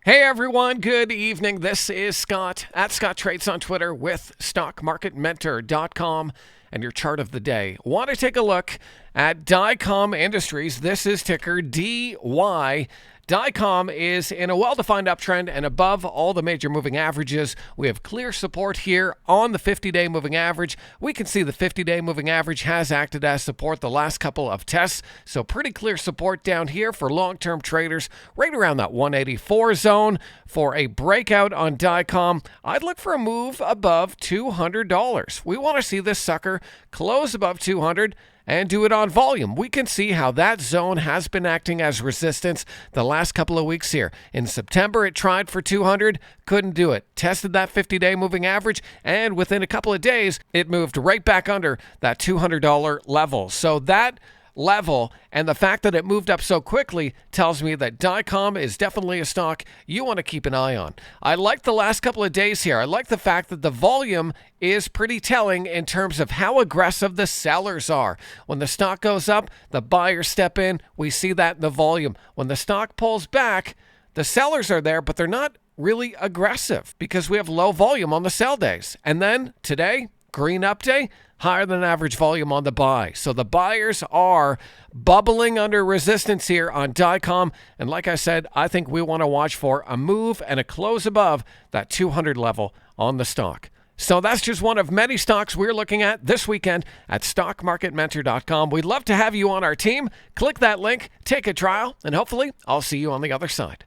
Hey everyone, good evening. This is Scott at Scott Trades on Twitter with StockMarketMentor.com and your chart of the day. Want to take a look at Dycom Industries. This is ticker DY. Dycom is in a well-defined uptrend and above all the major moving averages. We have clear support here on the 50-day moving average. We can see the 50-day moving average has acted as support the last couple of tests, so pretty clear support down here for long-term traders right around that 184 zone. For a breakout on Dycom, I'd look for a move above $200. We want to see this sucker close above 200 and do it on volume. We can see how that zone has been acting as resistance the last couple of weeks here. In September, it tried for 200, couldn't do it. Tested that 50-day moving average, and within a couple of days, it moved right back under that $200 level. So that level and the fact that it moved up so quickly tells me that Dycom is definitely a stock you want to keep an eye on. I like the last couple of days here. I like the fact that the volume is pretty telling in terms of how aggressive the sellers are. When the stock goes up, the buyers step in. We see that in the volume. When the stock pulls back, the sellers are there, but they're not really aggressive because we have low volume on the sell days. And then today, green up day, higher than average volume on the buy. So the buyers are bubbling under resistance here on Dycom. And like I said, I think we want to watch for a move and a close above that 200 level on the stock. So that's just one of many stocks we're looking at this weekend at StockMarketMentor.com. We'd love to have you on our team. Click that link, take a trial, and hopefully I'll see you on the other side.